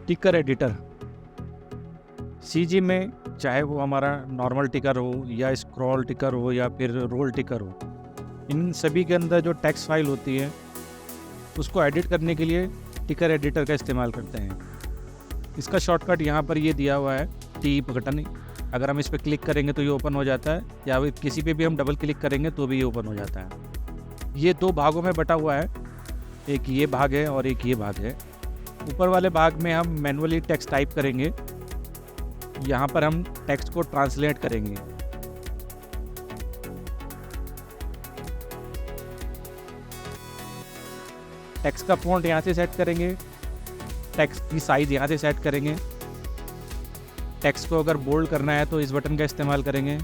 टिकर editor CG में, चाहे वो हमारा नॉर्मल टिकर हो या स्क्रॉल टिकर हो या फिर रोल टिकर हो, इन सभी के अंदर जो टेक्स्ट फाइल होती है उसको एडिट करने के लिए टिकर एडिटर का इस्तेमाल करते हैं। इसका शॉर्टकट यहाँ पर ये दिया हुआ है, टी बटन। अगर हम इस पर क्लिक करेंगे तो ये ओपन हो जाता है, या किसी पे भी हम डबल क्लिक करेंगे तो भी ये ओपन हो जाता है। ये दो भागों में बटा हुआ है, एक ये भाग है और एक ये भाग है। ऊपर वाले भाग में हम मैनुअली टेक्स्ट टाइप करेंगे, यहाँ पर हम टेक्स्ट को ट्रांसलेट करेंगे। टेक्स्ट का फॉन्ट यहाँ से सेट करेंगे, टेक्स्ट की साइज़ यहाँ से सेट करेंगे। टेक्स्ट को अगर बोल्ड करना है तो इस बटन का इस्तेमाल करेंगे,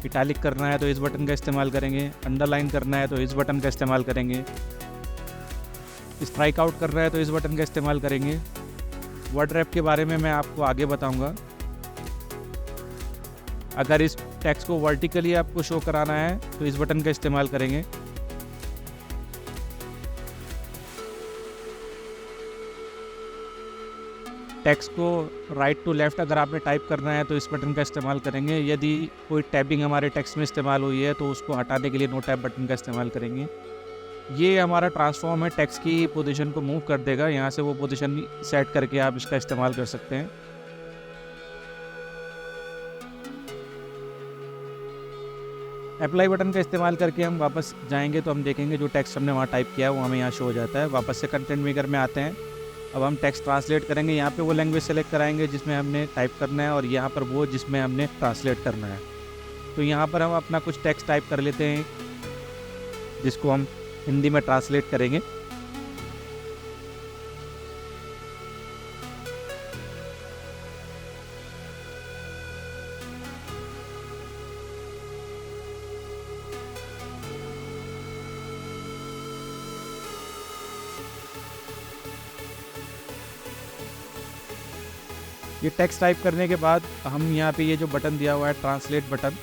इटैलिक करना है तो इस बटन का इस्तेमाल करेंगे, अंडरलाइन करना है तो इस बटन का इस्तेमाल करेंगे, स्ट्राइक आउट करना है तो इस बटन का इस्तेमाल करेंगे। वर्ड रैप के बारे में मैं आपको आगे बताऊंगा। अगर इस टेक्स्ट को वर्टिकली आपको शो कराना है तो इस बटन का इस्तेमाल करेंगे। टेक्स्ट को राइट टू लेफ़्ट अगर आपने टाइप करना है तो इस बटन का इस्तेमाल करेंगे। यदि कोई टैबिंग हमारे टेक्स्ट में इस्तेमाल हुई है तो उसको हटाने के लिए नो टैब बटन का इस्तेमाल करेंगे। ये हमारा ट्रांसफॉर्म है, टेक्स्ट की पोजीशन को मूव कर देगा। यहाँ से वो पोजीशन सेट करके आप इसका इस्तेमाल कर सकते हैं। अप्लाई बटन का इस्तेमाल करके हम वापस जाएंगे तो हम देखेंगे जो टेक्स्ट हमने वहाँ टाइप किया है वो हमें यहाँ शो हो जाता है। वापस से कंटेंट मेकर में आते हैं। अब हम टेक्स्ट ट्रांसलेट करेंगे। यहाँ पे वो लैंग्वेज सेलेक्ट कराएंगे जिसमें हमने टाइप करना है और यहाँ पर वो जिसमें हमने ट्रांसलेट करना है। तो यहाँ पर हम अपना कुछ टेक्स्ट टाइप कर लेते हैं जिसको हम हिंदी में ट्रांसलेट करेंगे। ये टेक्स्ट टाइप करने के बाद हम यहाँ पे ये जो बटन दिया हुआ है ट्रांसलेट बटन,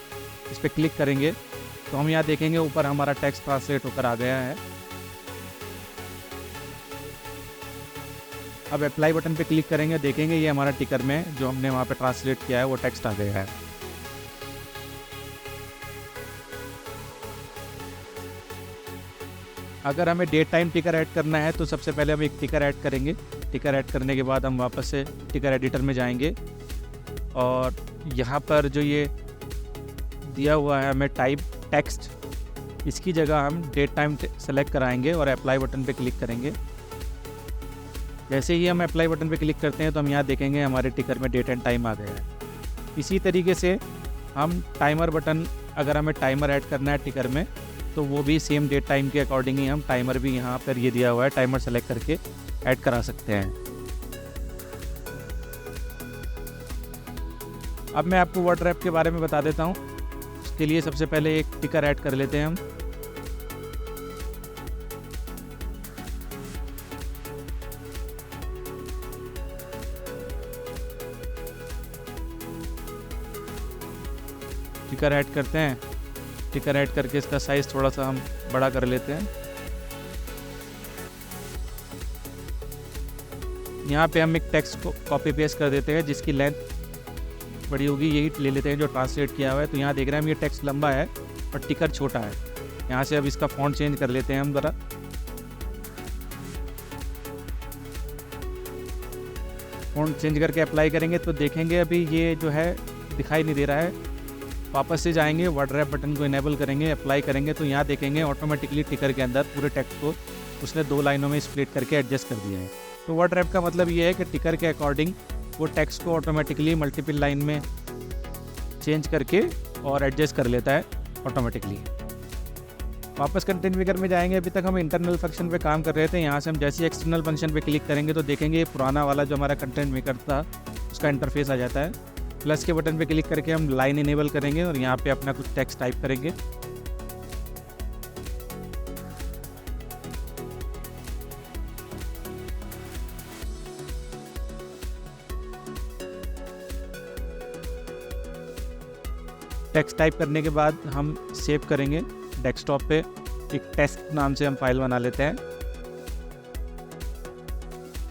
इस पर क्लिक करेंगे तो हम यहाँ देखेंगे ऊपर हमारा टेक्स्ट ट्रांसलेट होकर आ गया है। अब अप्लाई बटन पे क्लिक करेंगे, देखेंगे ये हमारा टिकर में जो हमने वहाँ पे ट्रांसलेट किया है वो टेक्स्ट आ गया है। अगर हमें डेट टाइम टिकर ऐड करना है तो सबसे पहले हम एक टिकर ऐड करेंगे। टिकर ऐड करने के बाद हम वापस से टिकर एडिटर में जाएंगे और यहाँ पर जो ये दिया हुआ है हमें टाइप टेक्स्ट, इसकी जगह हम डेट टाइम सेलेक्ट कराएंगे और अप्लाई बटन पे क्लिक करेंगे। जैसे ही हम अप्लाई बटन पे क्लिक करते हैं तो हम यहाँ देखेंगे हमारे टिकर में डेट एंड टाइम आ गया है। इसी तरीके से हम टाइमर बटन, अगर हमें टाइमर ऐड करना है टिकर में तो वो भी सेम डेट टाइम के अकॉर्डिंग ही हम टाइमर भी यहाँ पर ये दिया हुआ है टाइमर सेलेक्ट करके ऐड करा सकते हैं। अब मैं आपको वर्ड रैप के बारे में बता देता हूँ। उसके लिए सबसे पहले एक टिकर ऐड कर लेते हैं हम। टिकर ऐड करते हैं। टिकर ऐड करके इसका साइज़ थोड़ा सा हम बड़ा कर लेते हैं। यहाँ पे हम एक टेक्स्ट को कॉपी पेस्ट कर देते हैं जिसकी लेंथ बड़ी होगी, यही ले लेते हैं जो ट्रांसलेट किया हुआ है। तो यहाँ देख रहे हैं हम ये टेक्स्ट लंबा है और टिकर छोटा है। यहाँ से अब इसका फॉन्ट चेंज कर लेते हैं हम ज़रा। फॉन्ट चेंज करके अप्लाई करेंगे तो देखेंगे अभी ये जो है दिखाई नहीं दे रहा है। वापस से जाएंगे, वर्ड रैप बटन को इनेबल करेंगे, अप्लाई करेंगे तो यहाँ देखेंगे ऑटोमेटिकली टिकर के अंदर पूरे टेक्स्ट को उसने 2 लाइनों में स्प्लिट करके एडजस्ट कर दिया है। तो वर्ड रैप का मतलब ये है कि टिकर के अकॉर्डिंग वो टेक्स्ट को ऑटोमेटिकली मल्टीपल लाइन में चेंज करके और एडजस्ट कर लेता है ऑटोमेटिकली। वापस कंटेंट मेकर में जाएंगे। अभी तक हम इंटरनल फंक्शन पे काम कर रहे थे। यहाँ से हम जैसे एक्सटर्नल फंक्शन पे क्लिक करेंगे तो देखेंगे ये पुराना वाला जो हमारा कंटेंट मेकर था उसका इंटरफेस आ जाता है। प्लस के बटन पे क्लिक करके हम लाइन इनेबल करेंगे और यहाँ पे अपना कुछ टेक्स्ट टाइप करेंगे। टेक्स्ट टाइप करने के बाद हम सेव करेंगे डेस्कटॉप पे। एक टेक्स्ट नाम से हम फाइल बना लेते हैं।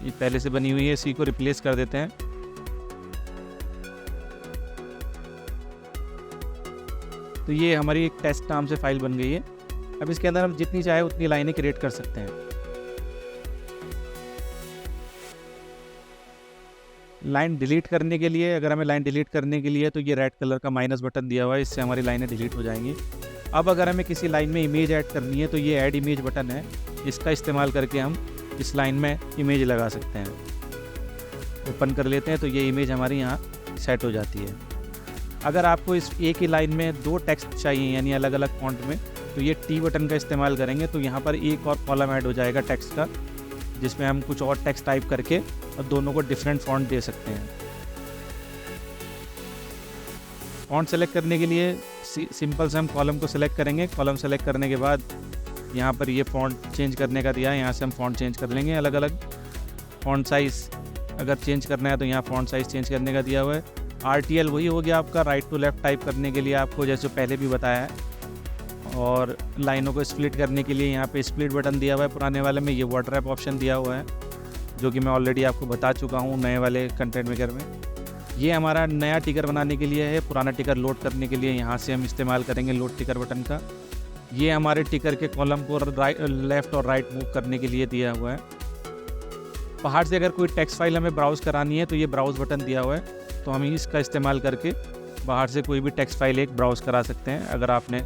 ये पहले से बनी हुई है, इसी को रिप्लेस कर देते हैं। तो ये हमारी एक टेस्ट नाम से फाइल बन गई है। अब इसके अंदर हम जितनी चाहे उतनी लाइनें क्रिएट कर सकते हैं। लाइन डिलीट करने के लिए, अगर हमें लाइन डिलीट करने के लिए तो ये रेड कलर का माइनस बटन दिया हुआ है, इससे हमारी लाइनें डिलीट हो जाएंगी। अब अगर हमें किसी लाइन में इमेज ऐड करनी है तो ये ऐड इमेज बटन है, इसका इस्तेमाल करके हम इस लाइन में इमेज लगा सकते हैं। ओपन कर लेते हैं तो ये इमेज हमारी यहाँ सेट हो जाती है। अगर आपको इस एक ही लाइन में 2 टेक्स्ट चाहिए यानी अलग अलग फॉन्ट में, तो ये टी बटन का इस्तेमाल करेंगे तो यहाँ पर एक और कॉलम ऐड हो जाएगा टेक्स्ट का, जिसमें हम कुछ और टेक्स्ट टाइप करके और दोनों को डिफरेंट फॉन्ट दे सकते हैं। फॉन्ट सेलेक्ट करने के लिए सिंपल से हम कॉलम को सेलेक्ट करेंगे। कॉलम सेलेक्ट करने के बाद यहाँ पर ये फॉन्ट चेंज करने का दिया है, यहाँ से हम फॉन्ट चेंज कर लेंगे अलग अलग। फॉन्ट साइज़ अगर चेंज करना है तो यहाँ फॉन्ट साइज़ चेंज करने का दिया हुआ है। RTL वही हो गया आपका राइट टू लेफ़्ट टाइप करने के लिए, आपको जैसे पहले भी बताया है। और लाइनों को स्प्लिट करने के लिए यहाँ पे स्प्लिट बटन दिया हुआ है। पुराने वाले में ये वर्ड रैप ऑप्शन दिया हुआ है, जो कि मैं ऑलरेडी आपको बता चुका हूँ नए वाले कंटेंट मेकर में। ये हमारा नया टिकर बनाने के लिए है। पुराना टिकर लोड करने के लिए यहाँ से हम इस्तेमाल करेंगे लोड टिकर बटन का। ये हमारे टिकर के कॉलम को लेफ़्ट और राइट मूव करने के लिए दिया हुआ है। बाहर से अगर कोई टेक्स्ट फाइल हमें ब्राउज़ करानी है तो ये ब्राउज़ बटन दिया हुआ है, तो हम इसका इस्तेमाल करके बाहर से कोई भी टेक्स्ट फाइल एक ब्राउज़ करा सकते हैं। अगर आपने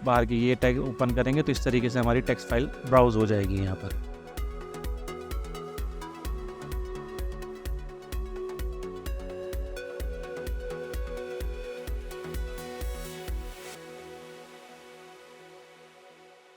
बाहर की ये टैग ओपन करेंगे तो इस तरीके से हमारी टेक्स्ट फाइल ब्राउज़ हो जाएगी यहाँ पर।